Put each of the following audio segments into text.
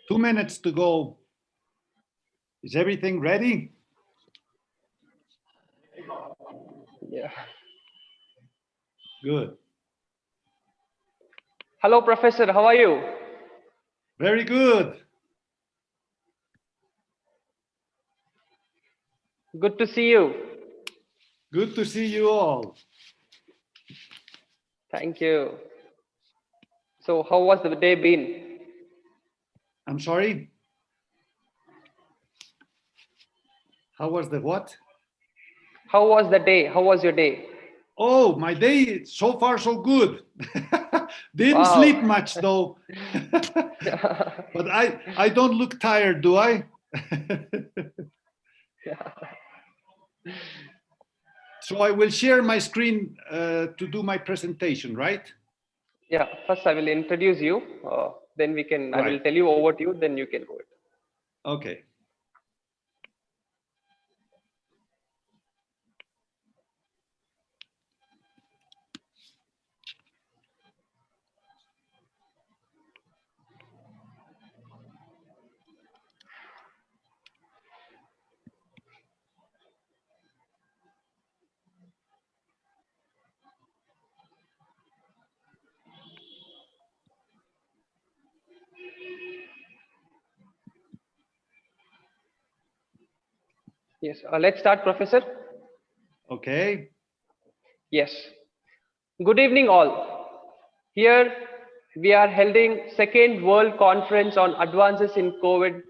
2 minutes to go. Is everything ready? Yeah. Good. Hello, Professor. How are you? Very good. Good to see you. Good to see you all. Thank you. So, how was the day been? I'm sorry? How was the what? How was the day? How was your day? Oh, my day, so far so good. Didn't Wow. sleep much though. But I don't look tired, do I? So I will share my screen to do my presentation, right? Yeah. First, I will introduce you. Then we can. I will Right. tell you over to you. Then you can go it. Okay. Yes. Let's start, Professor. Okay. Yes. Good evening, all. Here we are holding second World Conference on Advances in COVID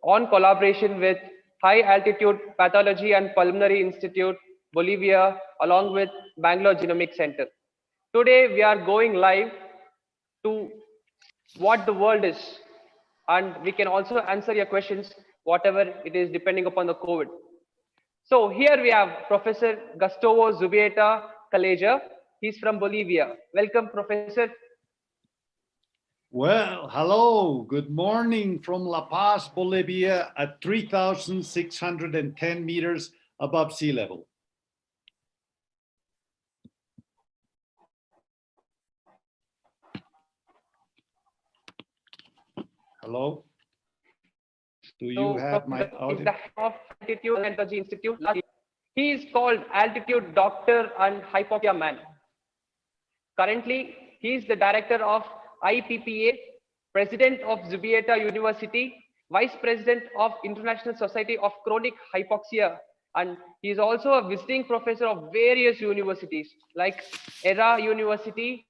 on collaboration with High Altitude Pathology and Pulmonary Institute, Bolivia, along with Bangalore Genomic Center. Today we are going live to what the world is, and we can also answer your questions, whatever it is, depending upon the COVID. So here we have Professor Gustavo Zubieta-Calleja. He's from Bolivia. Welcome, Professor. Well, hello. Good morning from La Paz, Bolivia at 3,610 meters above sea level. Hello? Do you have my audio? Is the head of Altitude and Pathology Institute. He is called Altitude Doctor and Hypoxia Man. Currently, he is the director of IPPA, president of Zubieta University, vice president of International Society of Chronic Hypoxia, and he is also a visiting professor of various universities like ERA University,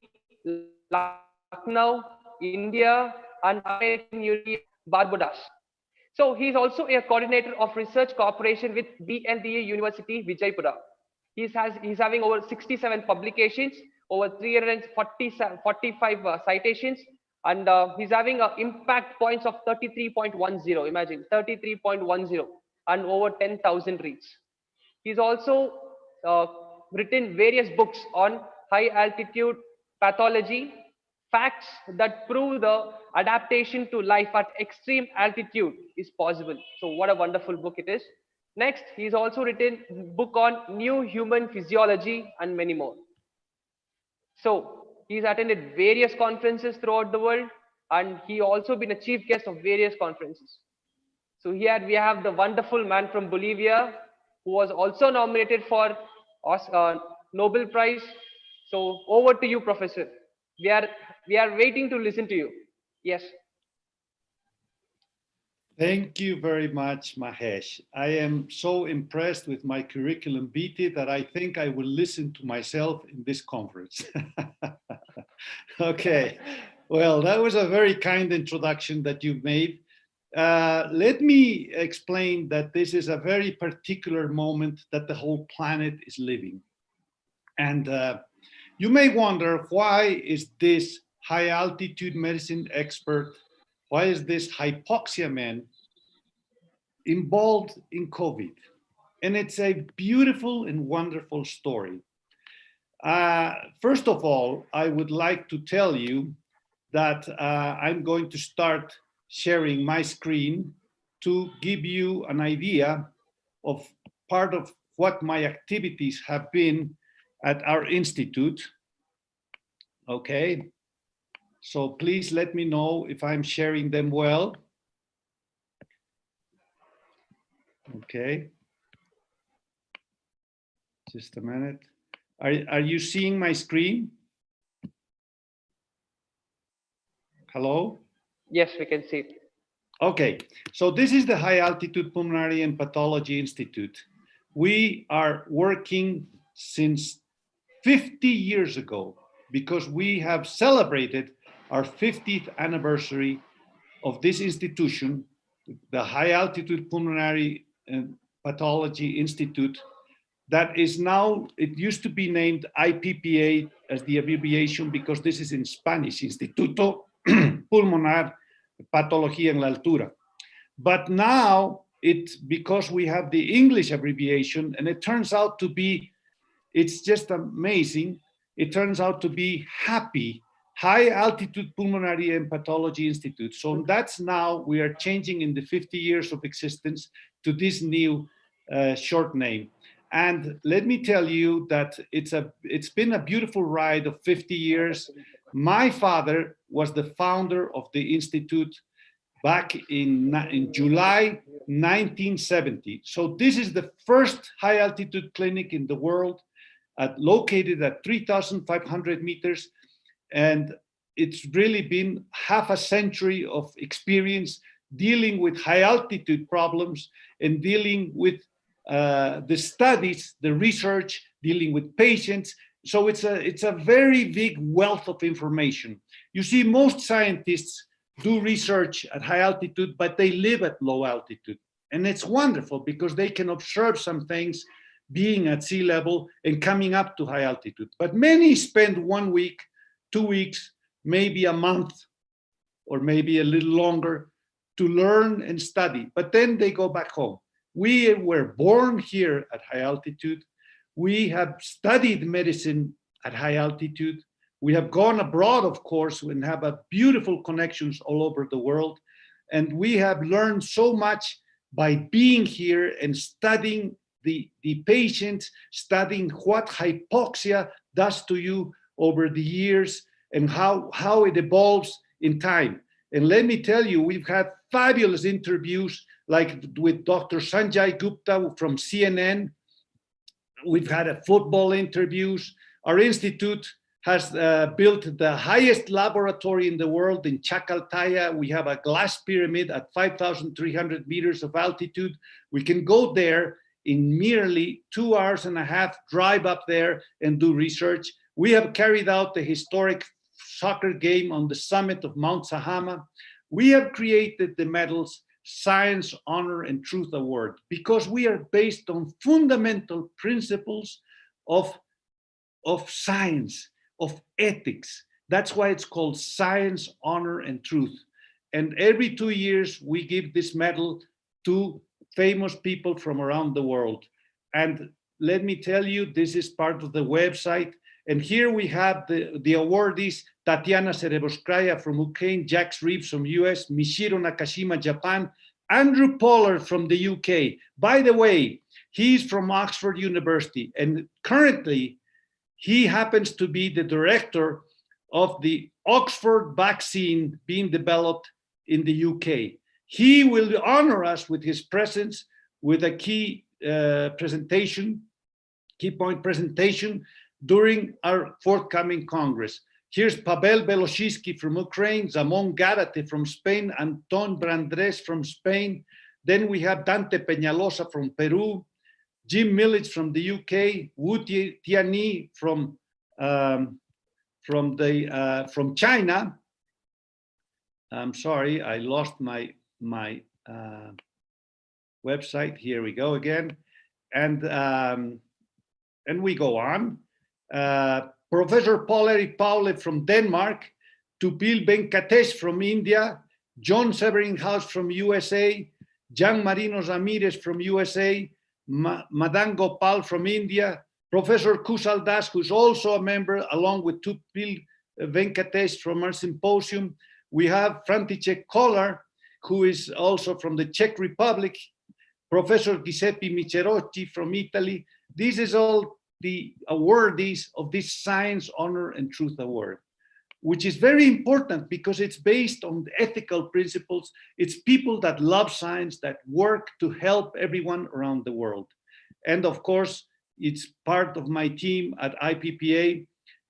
Lucknow, India, and American University, Barbados. So he is also a coordinator of research cooperation with BLDA University, Vijaypura. He's having over 67 publications, over 345 citations, and he's having impact points of 33.10. Imagine 33.10 and over 10,000 reads. He's also uh, written various books on high altitude pathology, facts that prove the adaptation to life at extreme altitude is possible. So what a wonderful book it is. Next, he's also written a book on new human physiology and many more. So he's attended various conferences throughout the world, and he also been a chief guest of various conferences. So here we have the wonderful man from Bolivia who was also nominated for Nobel Prize. So over to you, Professor. We are waiting to listen to you. Yes. Thank you very much, Mahesh. I am so impressed with my curriculum vitae that I think I will listen to myself in this conference. Okay, well, that was a very kind introduction that you made. Let me explain that this is a very particular moment that the whole planet is living. And you may wonder, why is this high altitude medicine expert, why is this hypoxia man involved in COVID? And it's a beautiful and wonderful story. First of all, I would like to tell you that I'm going to start sharing my screen to give you an idea of part of what my activities have been at our institute. Okay, so please let me know if I'm sharing them well. Okay. Just a minute. Are you seeing my screen? Hello? Yes, we can see it. Okay, so this is the High Altitude Pulmonary and Pathology Institute. We are working since 50 years ago because we have celebrated our 50th anniversary of this institution, the High Altitude Pulmonary and Pathology Institute, that is now, it used to be named IPPA as the abbreviation because this is in Spanish, Instituto Pulmonar Patología en la Altura. But now it's because we have the English abbreviation, and it turns out to be, it's just amazing. It turns out to be HAPPY, High Altitude Pulmonary and Pathology Institute. So that's now, we are changing in the 50 years of existence to this new short name. And let me tell you that it's been a beautiful ride of 50 years. My father was the founder of the Institute back in July 1970. So this is the first high altitude clinic in the world, located at 3,500 meters. And it's really been half a century of experience dealing with high altitude problems and dealing with the studies, the research, dealing with patients. So it's a very big wealth of information. You see, most scientists do research at high altitude, but they live at low altitude. And it's wonderful because they can observe some things being at sea level and coming up to high altitude. But many spend 1 week, 2 weeks, maybe a month, or maybe a little longer to learn and study, but then they go back home. We were born here at high altitude. We have studied medicine at high altitude. We have gone abroad, of course, and have a beautiful connections all over the world. And we have learned so much by being here and studying the patients, studying what hypoxia does to you over the years and how it evolves in time. And let me tell you, we've had fabulous interviews like with Dr. Sanjay Gupta from CNN. We've had football interviews. Our institute has built the highest laboratory in the world in Chacaltaya. We have a glass pyramid at 5,300 meters of altitude. We can go there in merely 2.5 hours, drive up there and do research. We have carried out the historic soccer game on the summit of Mount Sahama. We have created the medals Science, Honor, and Truth Award because we are based on fundamental principles of science, of ethics. That's why it's called Science, Honor, and Truth. And every 2 years, we give this medal to famous people from around the world. And let me tell you, this is part of the website. And here we have the awardees: Tatiana Serebroskaya from Ukraine, Jacques Reeves from US, Michiro Nakashima, Japan, Andrew Pollard from the UK. By the way, he's from Oxford University, and currently he happens to be the director of the Oxford vaccine being developed in the UK. He will honor us with his presence with a key point presentation during our forthcoming Congress. Here's Pavel Beloshinsky from Ukraine, Zamon Garate from Spain, Anton Brandres from Spain. Then we have Dante Peñalosa from Peru, Jim Millage from the UK, Wu Tianyi from China. I'm sorry, I lost my website. Here we go again, and we go on. Professor Polari Paule from Denmark, Tupil Venkatesh from India, John Severinghaus from USA, Jan Marino Ramirez from USA, Madan Gopal from India, Professor Kusal Das, who's also a member, along with Tupil Venkatesh from our symposium. We have František Kolar, who is also from the Czech Republic, Professor Giuseppe Micherotti from Italy. This is all the awardees of this Science, Honor, and Truth Award. which is very important because it's based on ethical principles. It's people that love science, that work to help everyone around the world. And of course, it's part of my team at IPPA.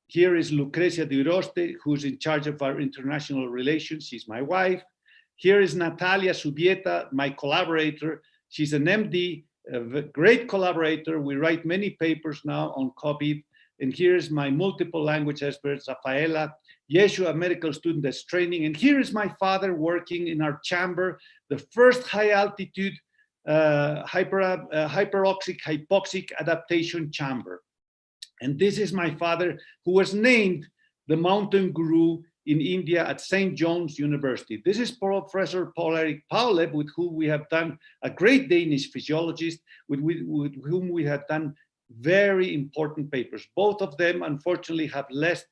Here is Lucrecia de Oroste, who's in charge of our international relations. She's my wife. Here is Natalia Zubieta, my collaborator. She's an MD, a great collaborator. We write many papers now on COVID. And here's my multiple language expert, Rafaela, Yeshua, medical student that's training. And here is my father working in our chamber, the first high altitude hyperoxic, hypoxic adaptation chamber. And this is my father, who was named the mountain guru in India at St. John's University. This is Professor Paul-Erik Paulev, with whom we have done, a great Danish physiologist, with whom we have done very important papers. Both of them, unfortunately, have left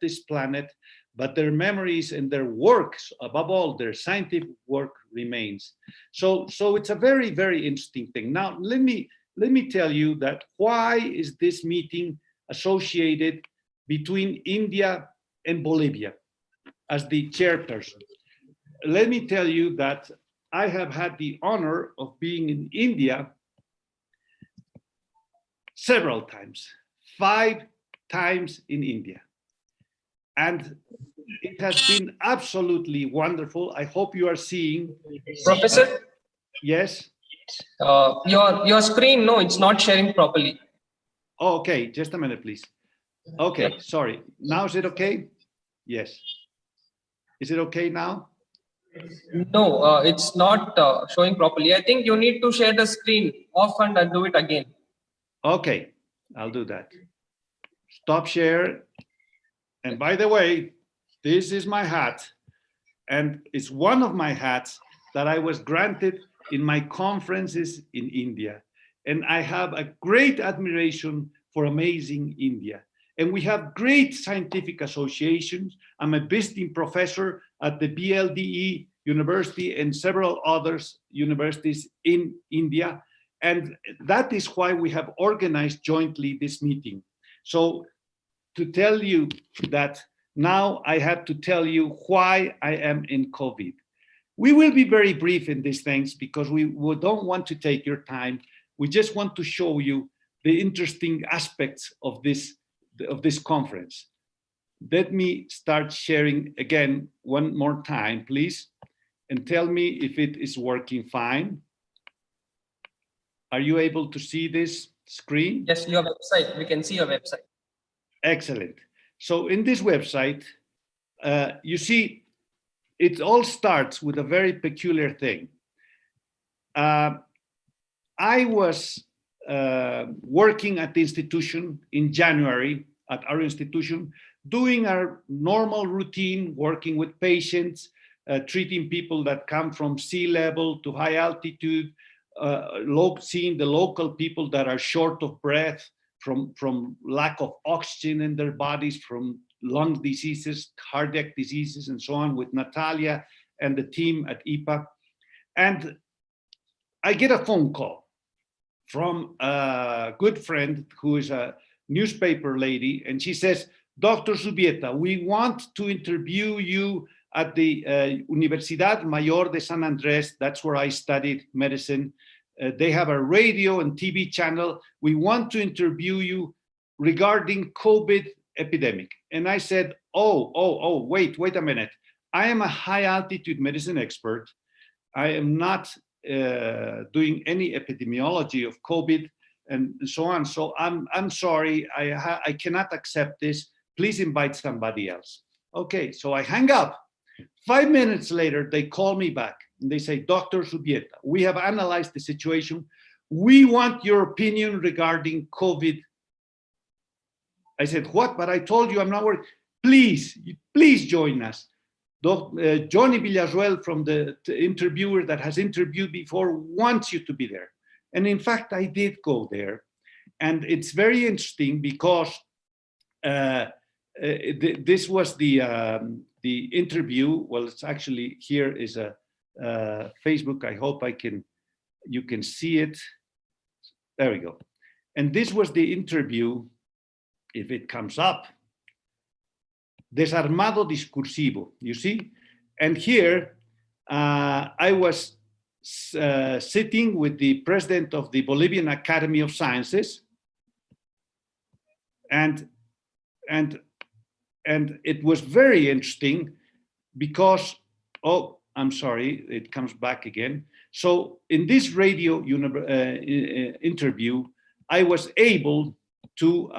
this planet, but their memories and their works, above all, their scientific work, remains. So it's a very, very interesting thing. Now, let me tell you that why is this meeting associated between India and Bolivia as the chairperson? Let me tell you that I have had the honor of being in India several times, 5 times in India. And it has been absolutely wonderful. I hope you are seeing. Professor? Yes? Your screen, no, it's not sharing properly. Oh, okay, just a minute, please. Okay, sorry. Now is it okay? Yes. Is it okay now? No, it's not showing properly. I think you need to share the screen off and do it again. Okay, I'll do that. Stop share. And by the way, this is my hat. And it's one of my hats that I was granted in my conferences in India. And I have a great admiration for amazing India. And we have great scientific associations. I'm a visiting professor at the BLDE University and several other universities in India. And that is why we have organized jointly this meeting. So to tell you that now I have to tell you why I am in COVID. We will be very brief in these things because we don't want to take your time. We just want to show you the interesting aspects of this conference. Let me start sharing again one more time, please, and tell me if it is working fine. Are you able to see this screen? Yes, your website. We can see your website. Excellent. So in this website, you see, it all starts with a very peculiar thing. I was working at the institution in January, at our institution, doing our normal routine, working with patients, treating people that come from sea level to high altitude, seeing the local people that are short of breath from lack of oxygen in their bodies, from lung diseases, cardiac diseases, and so on, with Natalia and the team at IPA. And I get a phone call from a good friend who is a newspaper lady, and she says, Dr. Zubieta, we want to interview you at the Universidad Mayor de San Andres. That's where I studied medicine. They have a radio and TV channel. We want to interview you regarding COVID epidemic. And I said, wait a minute. I am a high altitude medicine expert. I am not doing any epidemiology of COVID and so on. So I'm sorry, I cannot accept this. Please invite somebody else. Okay, so I hang up. 5 minutes later, they call me back and they say, Dr. Zubieta, we have analyzed the situation. We want your opinion regarding COVID. I said, what? But I told you I'm not worried. Please join us. Johnny Villarruel, from the interviewer that has interviewed before, wants you to be there. And in fact, I did go there. And it's very interesting because this was the interview. Well, it's actually, here is a Facebook. I hope you can see it. There we go. And this was the interview, if it comes up. Desarmado discursivo, you see? And here I was sitting with the president of the Bolivian Academy of Sciences, and it was very interesting because, oh, I'm sorry, it comes back again. So in this radio interview, I was able to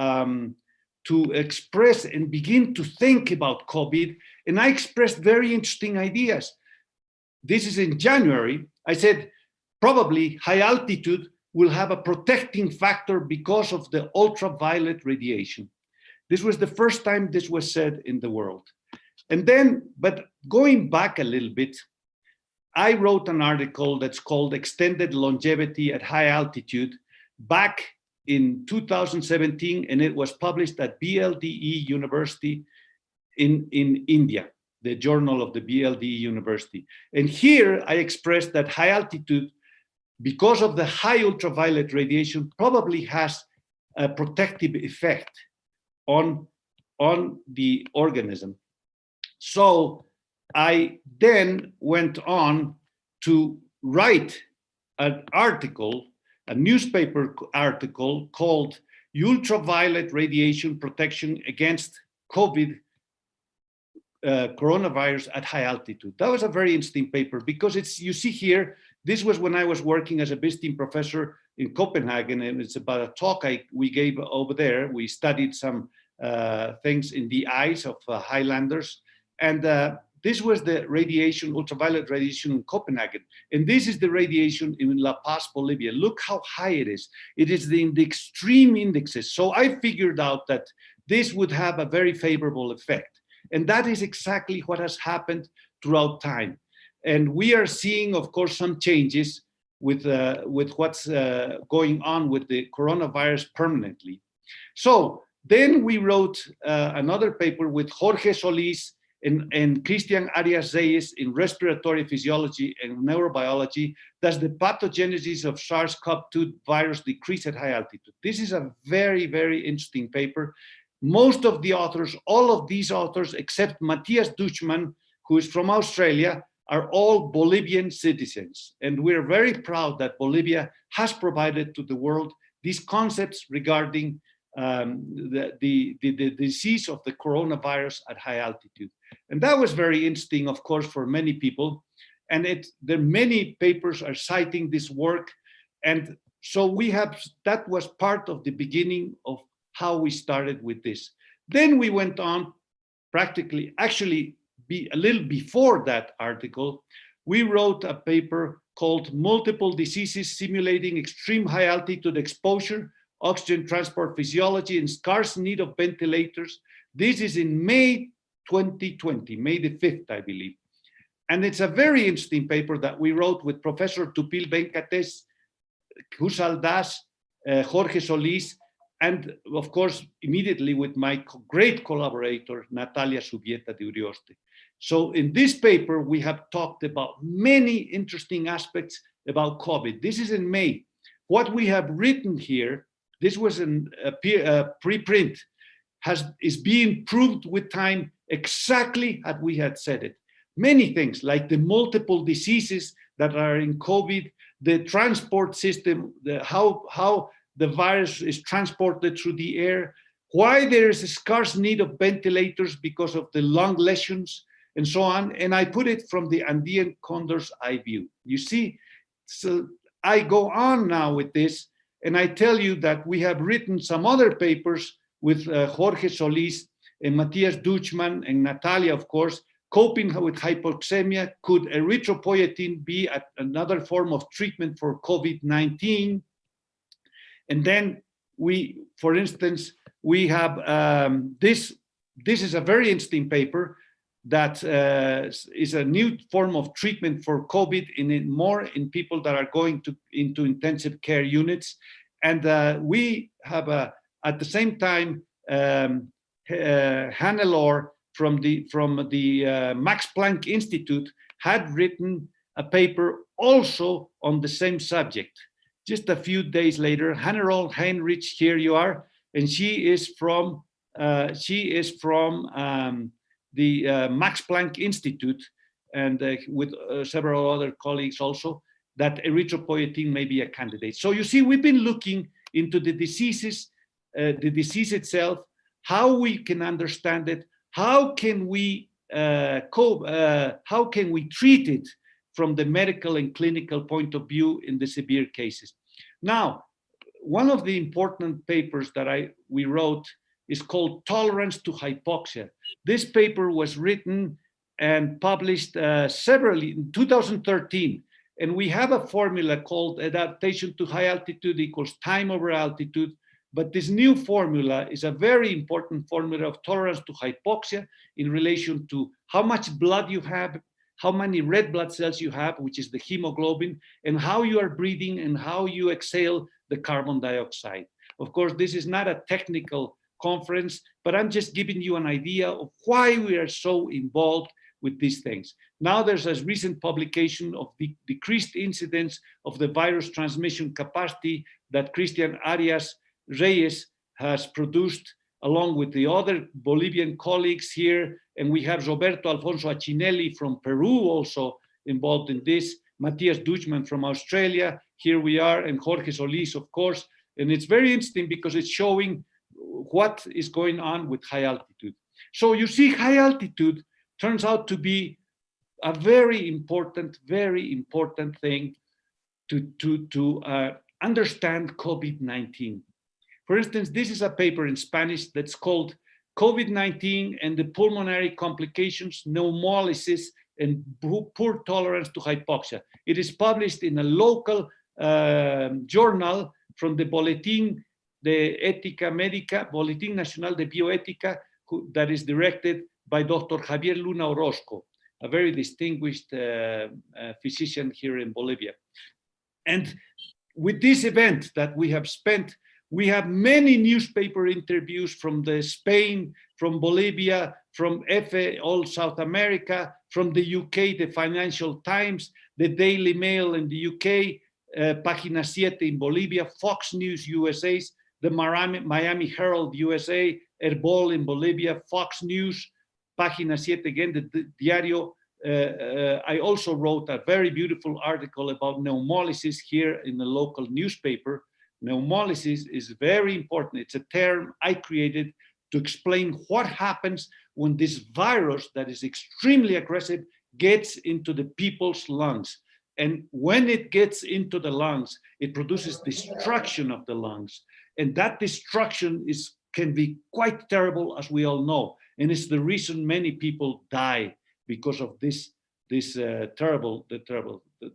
express and begin to think about COVID, and I expressed very interesting ideas. This is in January. I said, probably high altitude will have a protecting factor because of the ultraviolet radiation. This was the first time this was said in the world. And then, but going back a little bit, I wrote an article that's called Extended Longevity at High Altitude back in 2017, and it was published at BLDE University in India, the journal of the BLDE University. And here I expressed that high altitude, because of the high ultraviolet radiation, probably has a protective effect on the organism. So I then went on to write an article, a newspaper article called Ultraviolet Radiation Protection Against COVID Coronavirus at High Altitude. That was a very interesting paper because it's, you see here, this was when I was working as a visiting professor in Copenhagen, and it's about a talk we gave over there. We studied some things in the eyes of Highlanders, and this was the radiation, ultraviolet radiation in Copenhagen. And this is the radiation in La Paz, Bolivia. Look how high it is. It is in the extreme indexes. So I figured out that this would have a very favorable effect. And that is exactly what has happened throughout time. And we are seeing, of course, some changes with what's going on with the coronavirus permanently. So then we wrote another paper with Jorge Solis and Christian Arias Reyes in respiratory physiology and neurobiology. Does the pathogenesis of SARS-CoV-2 virus decrease at high altitude? This is a very, very interesting paper. Most of the authors, all of these authors, except Matthias Duchman, who is from Australia, are all Bolivian citizens. And we're very proud that Bolivia has provided to the world these concepts regarding the disease of the coronavirus at high altitude. And that was very interesting, of course, for many people. And there many papers are citing this work. And so we have, that was part of the beginning of how we started with this. Then we went on practically, actually a little before that article, we wrote a paper called Multiple Diseases Simulating Extreme High Altitude Exposure, Oxygen Transport Physiology, and Scarce Need of Ventilators. This is in May 2020, May the 5th, I believe. And it's a very interesting paper that we wrote with Professor Tupil Venkates, Husal Das, Jorge Solis, and of course, immediately with my great collaborator, Natalia Zubieta de Urioste. So in this paper, we have talked about many interesting aspects about COVID. This is in May. What we have written here, this was a preprint, is being proved with time exactly as we had said it. Many things like the multiple diseases that are in COVID, the transport system, how the virus is transported through the air, why there is a scarce need of ventilators because of the lung lesions, and so on. And I put it from the Andean condor's eye view. You see, so I go on now with this, and I tell you that we have written some other papers with Jorge Solis and Matthias Duchman and Natalia, of course, coping with hypoxemia. Could erythropoietin be another form of treatment for COVID-19? And then we, for instance, we have this is a very interesting paper that is a new form of treatment for COVID more in people that are going into intensive care units. And we have at the same time, Hannelore from the Max Planck Institute had written a paper also on the same subject. Just a few days later, Hannelore Heinrich, here you are, and she is from the Max Planck Institute, and with several other colleagues also, that erythropoietin may be a candidate. So you see, we've been looking into the diseases, the disease itself, how we can understand it, how can we treat it from the medical and clinical point of view in the severe cases. Now, one of the important papers that we wrote is called Tolerance to Hypoxia. This paper was written and published severally in 2013. And we have a formula called adaptation to high altitude equals time over altitude. But this new formula is a very important formula of tolerance to hypoxia in relation to how much blood you have, how many red blood cells you have, which is the hemoglobin, and how you are breathing and how you exhale the carbon dioxide. Of course, this is not a technical conference, but I'm just giving you an idea of why we are so involved with these things. Now there's a recent publication of the decreased incidence of the virus transmission capacity that Christian Arias Reyes has produced along with the other Bolivian colleagues here. And we have Roberto Alfonso Achinelli from Peru also involved in this, Matthias Dutchman from Australia, here we are, and Jorge Solis, of course. And it's very interesting because it's showing what is going on with high altitude. So you see, high altitude turns out to be a very important thing to understand COVID-19. For instance, this is a paper in Spanish that's called COVID-19 and the Pulmonary Complications, Pneumolysis, and Poor Tolerance to Hypoxia. It is published in a local journal from the Boletín de Ética Médica, Boletín Nacional de Bioética, that is directed by Dr. Javier Luna Orozco, a very distinguished physician here in Bolivia. And with this event that we have spent, we have many newspaper interviews from Spain, from Bolivia, from EFE, all South America, from the UK, the Financial Times, the Daily Mail in the UK, Página 7 in Bolivia, Fox News USA, the Miami Herald USA, Herbol in Bolivia, Fox News, Página 7 again, the Diario. I also wrote a very beautiful article about pneumolysis here in the local newspaper. Pneumolysis is very important. It's a term I created to explain what happens when this virus that is extremely aggressive gets into the people's lungs. And when it gets into the lungs, it produces destruction of the lungs. And that destruction can be quite terrible, as we all know. And it's the reason many people die because of this terrible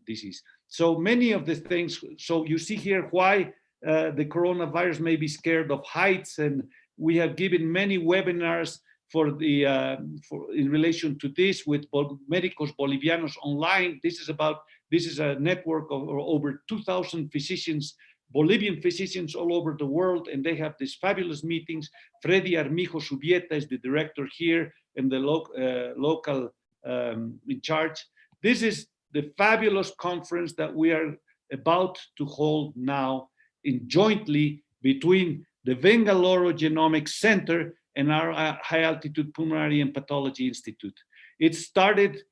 disease. So many of the things, so you see here why the coronavirus may be scared of heights, and we have given many webinars in relation to this with Médicos Bolivianos Online. This is a network of over 2,000 physicians, Bolivian physicians all over the world, and they have these fabulous meetings. Freddy Armijo Zubieta is the director here and the local in charge. This is the fabulous conference that we are about to hold now jointly between the Vengaloro Genomics Center and our High Altitude Pulmonary and Pathology Institute. It started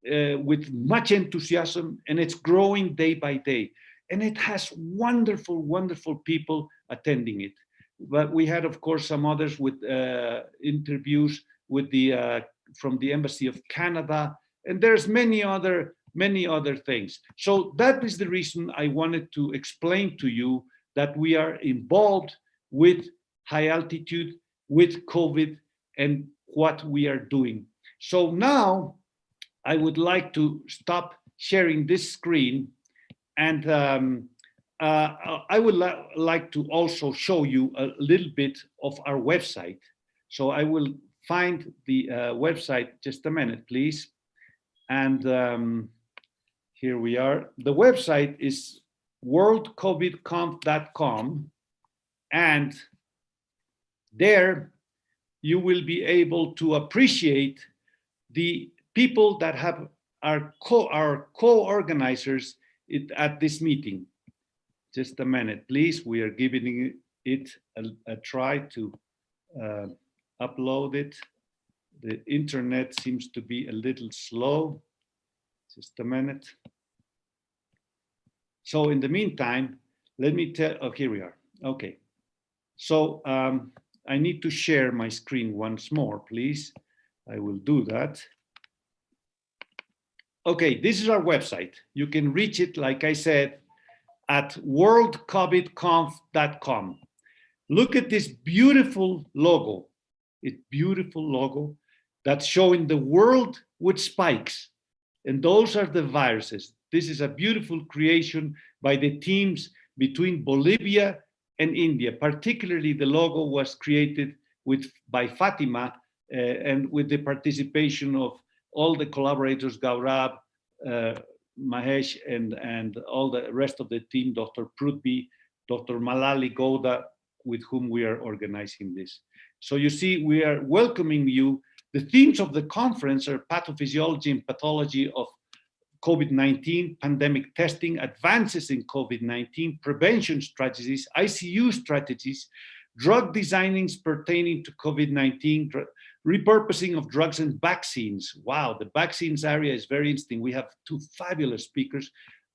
with much enthusiasm, and it's growing day by day. And it has wonderful, wonderful people attending it. But we had, of course, some others with interviews with from the Embassy of Canada, and there's many other things. So that is the reason I wanted to explain to you that we are involved with high altitude, with COVID, and what we are doing. So now I would like to stop sharing this screen, and I would like to also show you a little bit of our website. So I will find the website, just a minute, please. And here we are. The website is worldcovidconf.com, and there you will be able to appreciate the people that have our co-organizers at this meeting. Just a minute, please. We are giving it a try to upload it. The internet seems to be a little slow. Just a minute. So in the meantime, let me tell, oh, here we are. Okay. So I need to share my screen once more, please. I will do that. Okay, this is our website. You can reach it, like I said, at worldcovidconf.com. Look at this beautiful logo. It's beautiful logo that's showing the world with spikes. And those are the viruses. This is a beautiful creation by the teams between Bolivia and India. Particularly the logo was created by Fatima and with the participation of all the collaborators, Gaurav, Mahesh, and all the rest of the team, Dr. Prithvi, Dr. Malali Gouda, with whom we are organizing this. So you see, we are welcoming you. The themes of the conference are pathophysiology and pathology of COVID-19, pandemic testing, advances in COVID-19, prevention strategies, ICU strategies, drug designings pertaining to COVID-19, repurposing of drugs and vaccines. Wow, the vaccines area is very interesting. We have two fabulous speakers,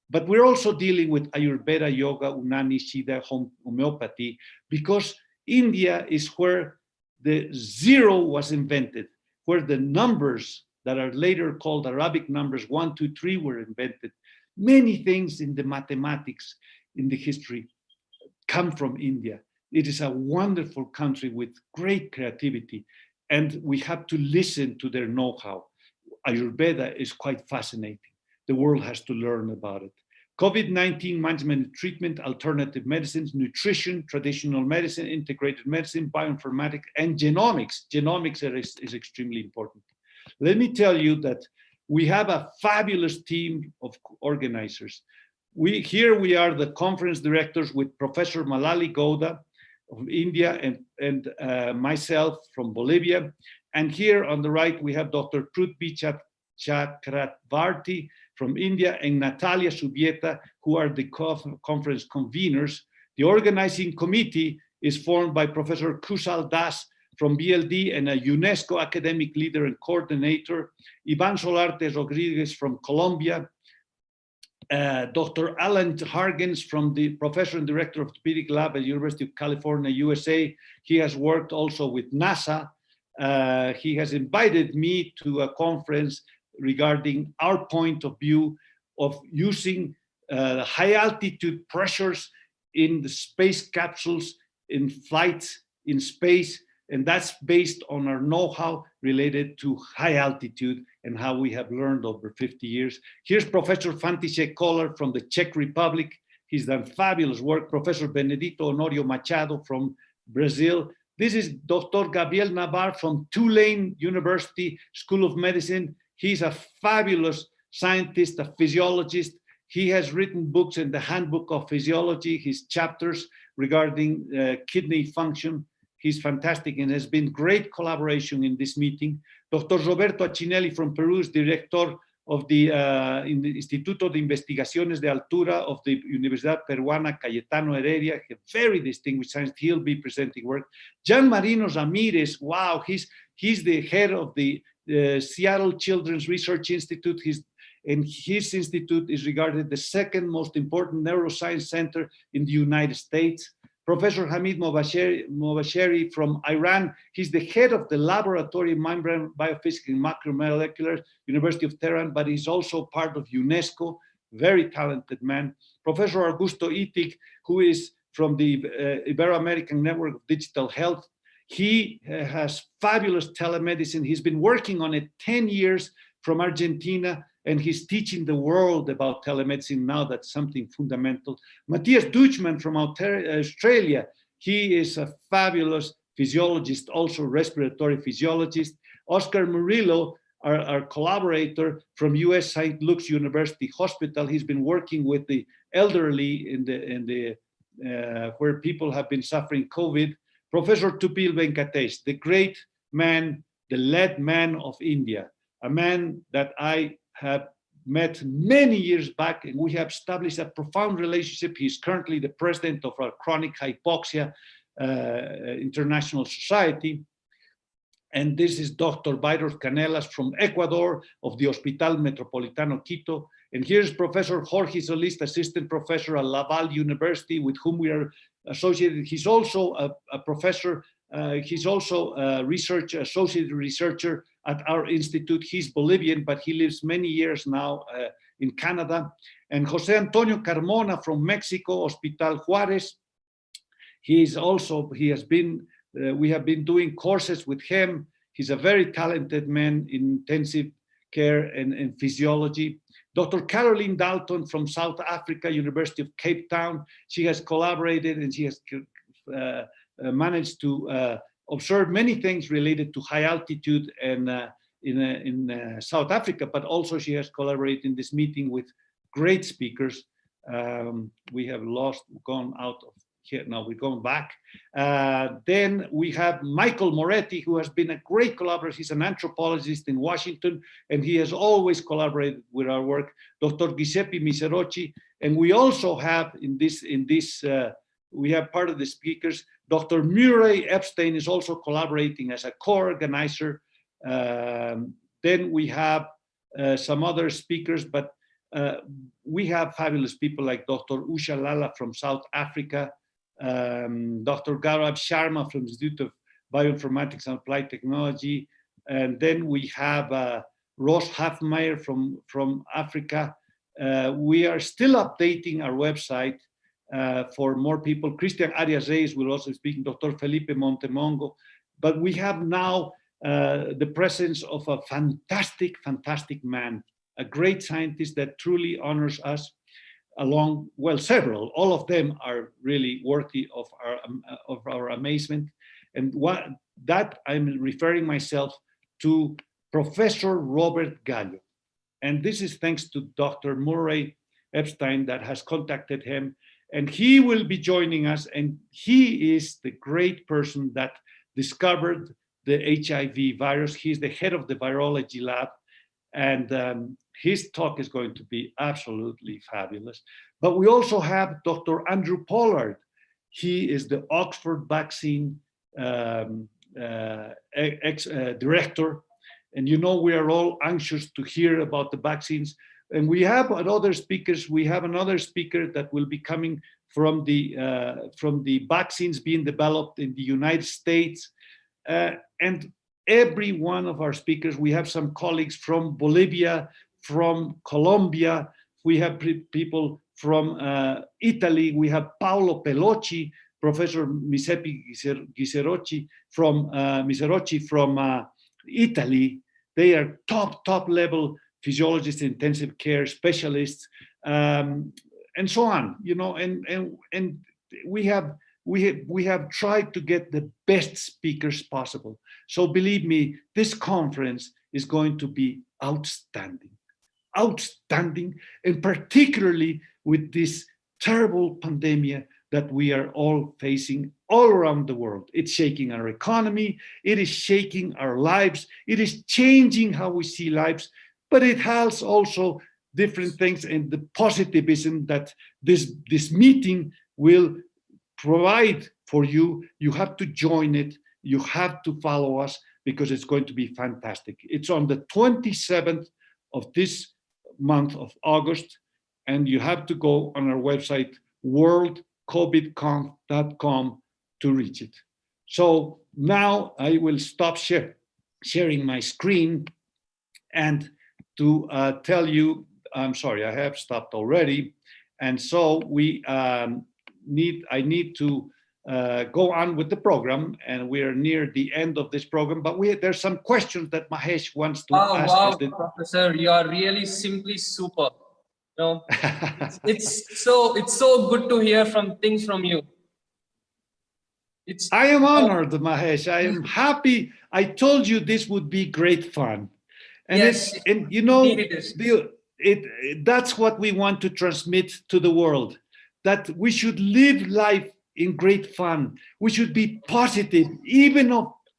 but we're also dealing with Ayurveda, yoga, Unani, Siddha, homeopathy, because India is where the zero was invented, where the numbers that are later called Arabic numbers 1, 2, 3 were invented. Many things in the mathematics, in the history, come from India. It is a wonderful country with great creativity, and we have to listen to their know-how. Ayurveda is quite fascinating. The world has to learn about it. COVID-19 management and treatment, alternative medicines, nutrition, traditional medicine, integrated medicine, bioinformatics, and genomics. Genomics is extremely important. Let me tell you that we have a fabulous team of organizers. Here we are the conference directors with Professor Malali Gouda of India and myself from Bolivia. And here on the right, we have Dr. Prithvi Chakravarti from India and Natalia Zubieta, who are the conference conveners. The organizing committee is formed by Professor Kushal Das from BLD and a UNESCO academic leader and coordinator, Ivan Solarte Rodriguez from Colombia, Dr. Alan Hargens from the professor and director of orthopedic lab at University of California, USA. He has worked also with NASA. He has invited me to a conference regarding our point of view of using high altitude pressures in the space capsules, in flights in space, and that's based on our know-how related to high altitude and how we have learned over 50 years. Here's Professor František Koller from the Czech Republic. He's done fabulous work. Professor Benedito Honorio Machado from Brazil. This is Dr. Gabriel Navar from Tulane University School of Medicine. He's a fabulous scientist, a physiologist. He has written books in the Handbook of Physiology, his chapters regarding kidney function. He's fantastic and has been great collaboration in this meeting. Dr. Roberto Accinelli from Peru is director of the Instituto de Investigaciones de Altura of the Universidad Peruana Cayetano Heredia, a very distinguished scientist. He'll be presenting work. Gian Marino Ramirez, wow, he's the head of the Seattle Children's Research Institute. And his institute is regarded the second most important neuroscience center in the United States. Professor Hamid Mobasheri from Iran, he's the head of the Laboratory of Membrane Biophysics and Macromolecular, University of Tehran, but he's also part of UNESCO, very talented man. Professor Augusto Itig, who is from the Ibero-American Network of Digital Health. He has fabulous telemedicine. He's been working on it 10 years from Argentina, and he's teaching the world about telemedicine now. That's something fundamental. Matthias Deutschmann from Australia, he is a fabulous physiologist, also respiratory physiologist. Oscar Murillo, our collaborator from US St. Luke's University Hospital, he's been working with the elderly where people have been suffering COVID. Professor Tupil Venkatesh, the great man, the led man of India, a man that I have met many years back, and we have established a profound relationship. He's currently the president of our chronic hypoxia international society. And this is Dr. Byron Canelas from Ecuador of the Hospital Metropolitano Quito. And here's Professor Jorge Solís, assistant professor at Laval University, with whom we are associated. He's also a professor. He's also a associate researcher at our institute. He's Bolivian, but he lives many years now in Canada. And Jose Antonio Carmona from Mexico, Hospital Juarez. We have been doing courses with him. He's a very talented man in intensive care and physiology. Dr. Caroline Dalton from South Africa, University of Cape Town. She has collaborated and she has managed to observe many things related to high altitude and in South Africa, but also she has collaborated in this meeting with great speakers. We have gone out of here. Now we're going back. Then we have Michael Moretti, who has been a great collaborator. He's an anthropologist in Washington, and he has always collaborated with our work. Dr. Giuseppe Miserocci, and we also have we have part of the speakers. Dr. Murray Epstein is also collaborating as a co-organizer. Then we have some other speakers, but we have fabulous people like Dr. Usha Lala from South Africa, Dr. Gaurav Sharma from the Institute of Bioinformatics and Applied Technology, and then we have Ross Hafmeyer from Africa. We are still updating our website for more people. Christian Arias Reyes will also speak, Dr. Felipe Montemongo, but we have now the presence of a fantastic, fantastic man, a great scientist that truly honors us. Several, all of them are really worthy of our amazement. And I'm referring myself to Professor Robert Gallo. And this is thanks to Dr. Murray Epstein that has contacted him, and he will be joining us. And he is the great person that discovered the HIV virus. He's the head of the virology lab. And his talk is going to be absolutely fabulous. But we also have Dr. Andrew Pollard. He is the Oxford vaccine director. And you know, we are all anxious to hear about the vaccines. And we have other speakers. We have another speaker that will be coming from the vaccines being developed in the United States. And every one of our speakers, we have some colleagues from Bolivia, from Colombia, we have people from Italy, we have Paolo Pelocci, Professor Giuseppe Miserocci from Italy. They are top level physiologists, intensive care specialists, and so on. You know, and we have tried to get the best speakers possible. So believe me, this conference is going to be outstanding, and particularly with this terrible pandemic that we are all facing all around the world. It's shaking our economy, it is shaking our lives, it is changing how we see lives, but it has also different things, and the positivism that this meeting will provide for you. You have to join it, you have to follow us, because it's going to be fantastic. It's on the 27th of this month of August, and you have to go on our website, worldcovidconf.com, to reach it. So now I will stop sharing my screen and to tell you, I'm sorry, I have stopped already. And so I need to go on with the program, and we are near the end of this program, but there's some questions that Mahesh wants to ask. Wow, Professor, you are really simply super. You know, it's so good to hear things from you. I am honored, Mahesh. I am happy. I told you this would be great fun. And yes, and you know, it that's what we want to transmit to the world, that we should live life in great fun. We should be positive, even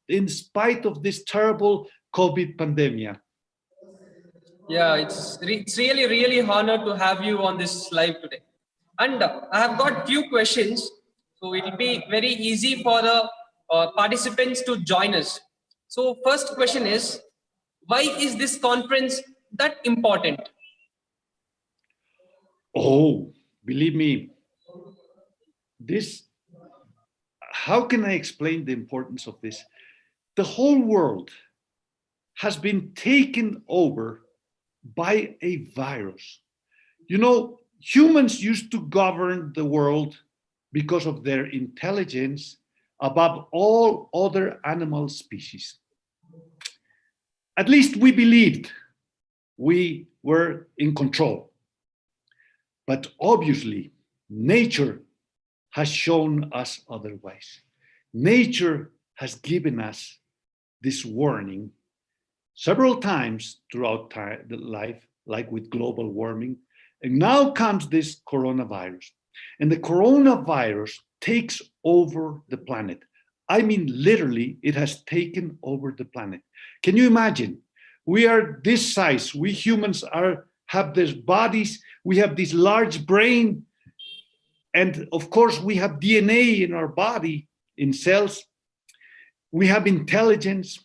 in spite of this terrible COVID pandemic. Yeah, it's really honored to have you on this live today. And I have got few questions, so it will be very easy for the participants to join us. So first question is, why is this conference that important? Oh, believe me, this, how can I explain the importance of this? The whole world has been taken over by a virus. You know, humans used to govern the world because of their intelligence above all other animal species. At least we believed we were in control. But obviously, nature has shown us otherwise. Nature has given us this warning several times throughout the life, like with global warming. And now comes this coronavirus. And the coronavirus takes over the planet. I mean, literally, it has taken over the planet. Can you imagine? We are this size. We humans have these bodies. We have this large brain. And of course, we have DNA in our body, in cells. We have intelligence.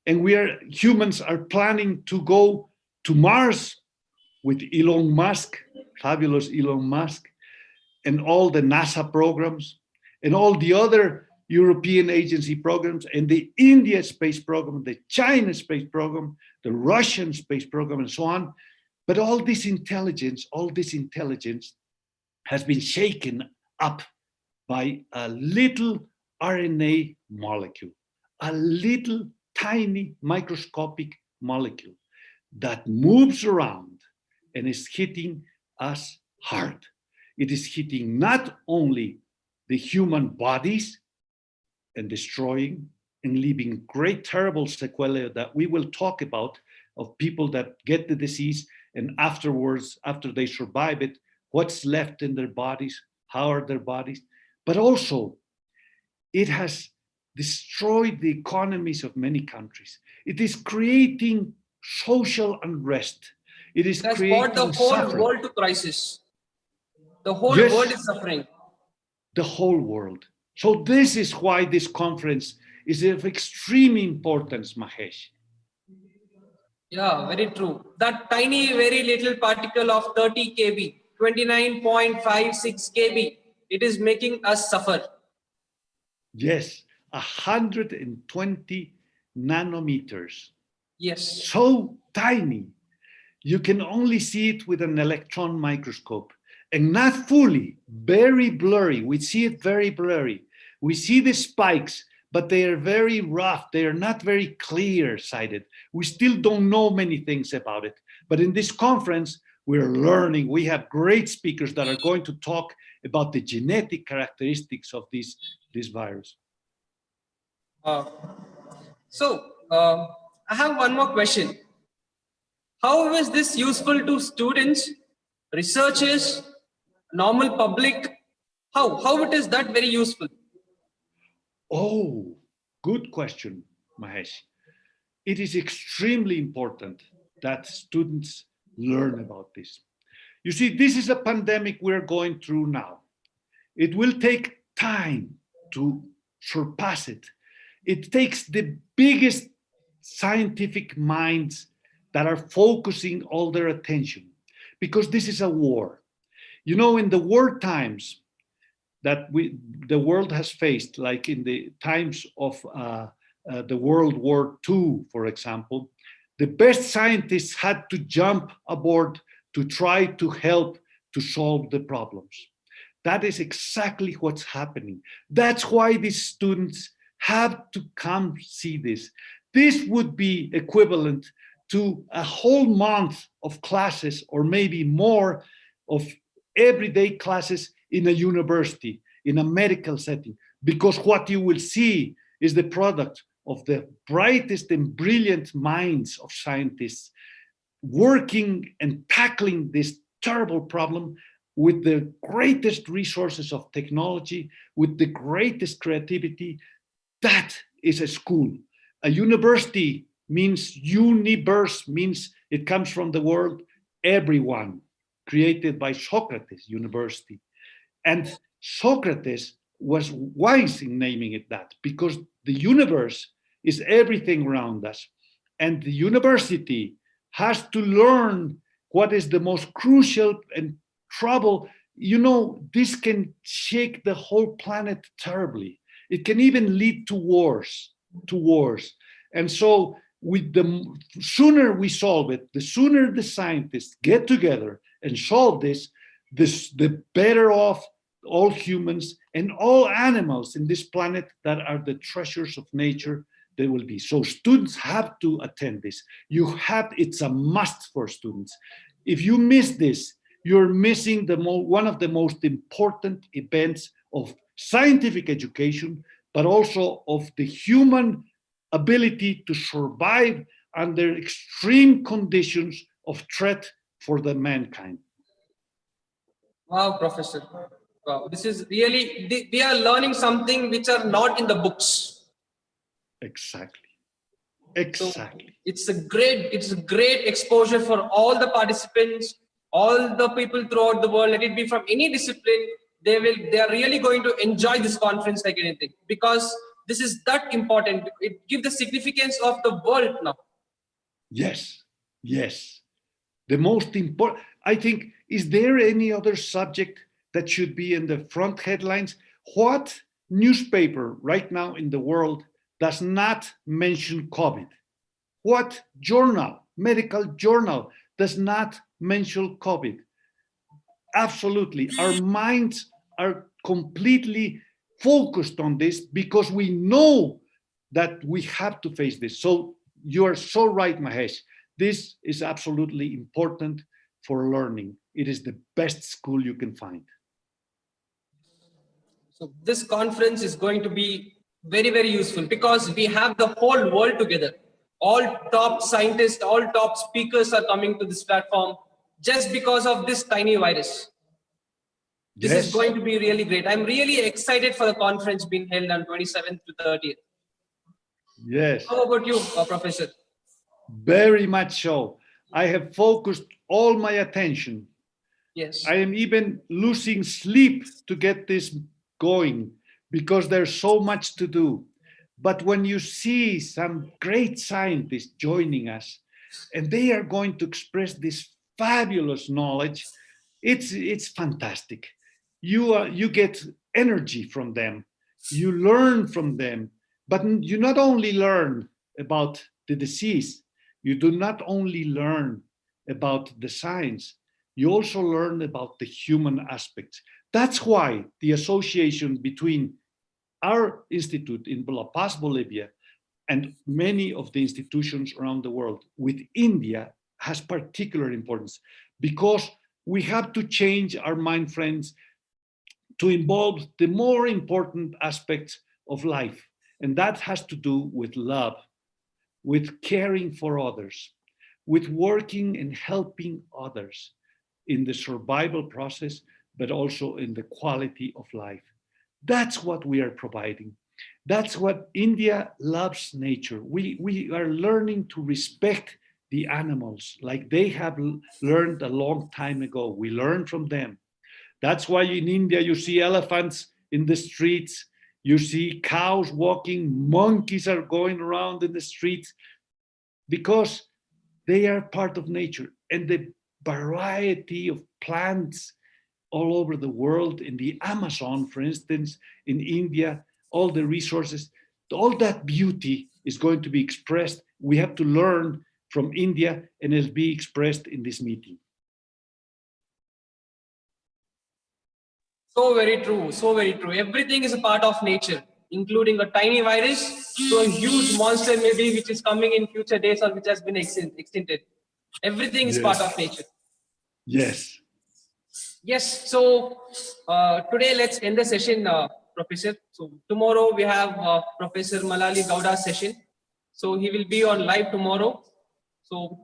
And humans are planning to go to Mars with Elon Musk, fabulous Elon Musk, and all the NASA programs, and all the other European agency programs, and the India space program, the China space program, the Russian space program, and so on. But all this intelligence has been shaken up by a little RNA molecule, a little tiny microscopic molecule that moves around and is hitting us hard. It is hitting not only the human bodies and destroying and leaving great, terrible sequelae that we will talk about, of people that get the disease and afterwards, after they survive it, what's left in their bodies, how are their bodies, but also it has destroyed the economies of many countries. It is creating social unrest. It is That's creating brought the whole suffering. world to crisis. The whole Yes, world is suffering. the whole world. So this is why this conference is of extreme importance, Mahesh. Yeah, very true. That tiny, very little particle of 30 kb, 29.56 kb, it is making us suffer. Yes, 120 nanometers. Yes. So tiny. You can only see it with an electron microscope, and not fully, very blurry. We see it very blurry. We see the spikes, but they are very rough. They are not very clear-sighted. We still don't know many things about it. But in this conference, we're learning. We have great speakers that are going to talk about the genetic characteristics of this virus. I have one more question. How is this useful to students, researchers, normal public? How it is that very useful? Oh, good question, Mahesh. It is extremely important that students learn about this. You see, this is a pandemic we're going through now. It will take time to surpass it. It takes the biggest scientific minds that are focusing all their attention, because this is a war. You know, in the war times that the world has faced, like in the times of the World War II, for example, the best scientists had to jump aboard to try to help to solve the problems. That is exactly what's happening. That's why these students have to come see this. This would be equivalent to a whole month of classes, or maybe more, of everyday classes in a university, in a medical setting, because what you will see is the product of the brightest and brilliant minds of scientists working and tackling this terrible problem with the greatest resources of technology, with the greatest creativity. That is a school. A university means universe, means it comes from the word everyone, created by Socrates University. And Socrates was wise in naming it that, because the universe is everything around us. And the university has to learn what is the most crucial and trouble. You know, this can shake the whole planet terribly. It can even lead to wars, And so with the sooner we solve it, the sooner the scientists get together and solve this, the better off all humans and all animals in this planet that are the treasures of nature they will be. So students have to attend this. It's a must for students. If you miss this, you're missing one of the most important events of scientific education, but also of the human ability to survive under extreme conditions of threat for the mankind. Wow, Professor. Wow, this is really, they are learning something which are not in the books. Exactly. So it's a great exposure for all the participants, all the people throughout the world, let it be from any discipline. They are really going to enjoy this conference like anything, because this is that important. It gives the significance of the world now. Yes. The most important, I think, is there any other subject that should be in the front headlines? What newspaper right now in the world does not mention COVID? What journal, medical journal, does not mention COVID? Absolutely. Our minds are completely focused on this because we know that we have to face this. So you are so right, Mahesh. This is absolutely important for learning. It is the best school you can find. So this conference is going to be very, very useful because we have the whole world together. All top scientists, all top speakers are coming to this platform just because of this tiny virus. This is going to be really great. I'm really excited for the conference being held on 27th to 30th. Yes. How about you, Professor? Very much so. I have focused all my attention. Yes. I am even losing sleep to get this going because there's so much to do. But when you see some great scientists joining us and they are going to express this fabulous knowledge, it's fantastic. You get energy from them, you learn from them, but you not only learn about the disease, you do not only learn about the science, you also learn about the human aspects. That's why the association between our institute in La Paz, Bolivia, and many of the institutions around the world with India has particular importance, because we have to change our mind frames to involve the more important aspects of life. And that has to do with love, with caring for others, with working and helping others in the survival process, but also in the quality of life. That's what we are providing. That's what India loves nature. We are learning to respect the animals like they have learned a long time ago. We learn from them. That's why in India you see elephants in the streets, you see cows walking, monkeys are going around in the streets, because they are part of nature. And the variety of plants all over the world, in the Amazon, for instance, in India, all the resources, all that beauty is going to be expressed. We have to learn from India, and it'll be expressed in this meeting. So very true, so very true. Everything is a part of nature, including a tiny virus to a huge monster maybe which is coming in future days or which has been extincted. Everything is part of nature. Yes. Yes, so today let's end the session, Professor. So tomorrow we have Professor Malali Gowda's session. So he will be on live tomorrow. So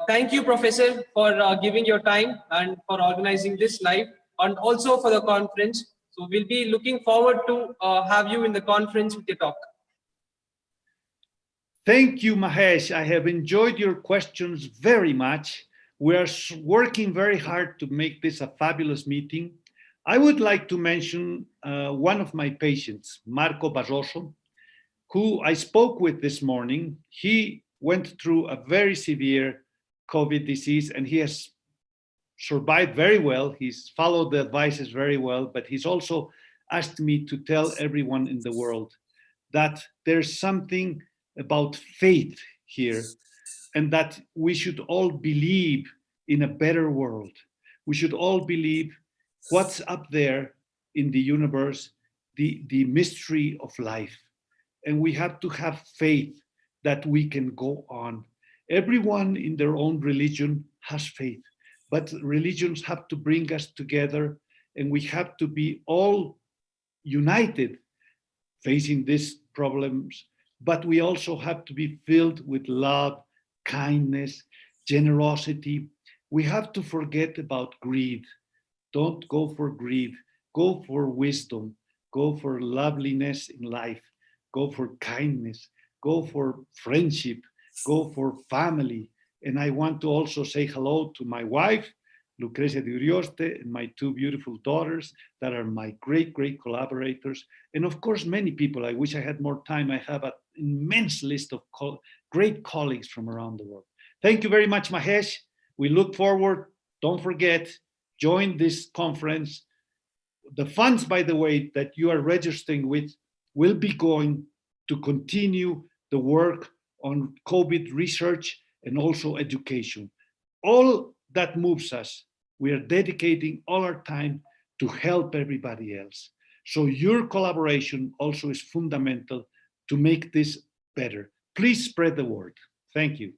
thank you, Professor, for giving your time and for organizing this live, and also for the conference. So we'll be looking forward to have you in the conference with your talk. Thank you, Mahesh. I have enjoyed your questions very much. We are working very hard to make this a fabulous meeting. I would like to mention one of my patients, Marco Barroso, who I spoke with this morning, he went through a very severe COVID disease and he has survived very well. He's followed the advices very well, but he's also asked me to tell everyone in the world that there's something about faith here and that we should all believe in a better world. We should all believe what's up there in the universe, the mystery of life. And we have to have faith that we can go on. Everyone in their own religion has faith, but religions have to bring us together and we have to be all united facing these problems, but we also have to be filled with love, kindness, generosity. We have to forget about greed. Don't go for greed, go for wisdom, go for loveliness in life, go for kindness, go for friendship, go for family. And I want to also say hello to my wife, Lucrecia de Urioste, and my two beautiful daughters that are my great, great collaborators. And of course, many people. I wish I had more time. I have an immense list of great colleagues from around the world. Thank you very much, Mahesh. We look forward. Don't forget, join this conference. The funds, by the way, that you are registering with will be going to continue the work on COVID research and also education. All that moves us, we are dedicating all our time to help everybody else. So your collaboration also is fundamental to make this better. Please spread the word. Thank you.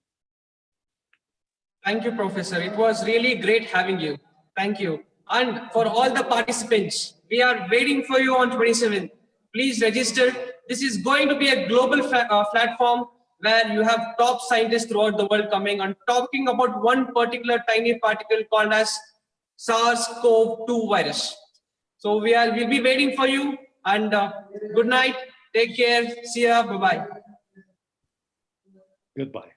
Thank you, Professor. It was really great having you. Thank you. And for all the participants, we are waiting for you on 27th. Please register. This is going to be a global platform where you have top scientists throughout the world coming and talking about one particular tiny particle called as SARS-CoV-2 virus. So we'll be waiting for you, and good night. Take care. See ya. Bye-bye. Goodbye.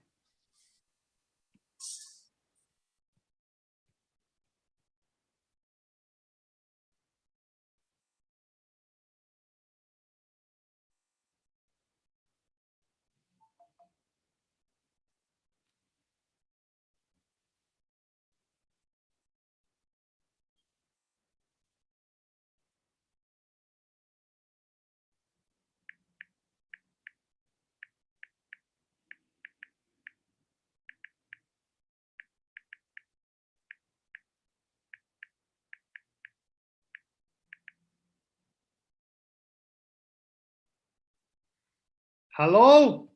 Hello?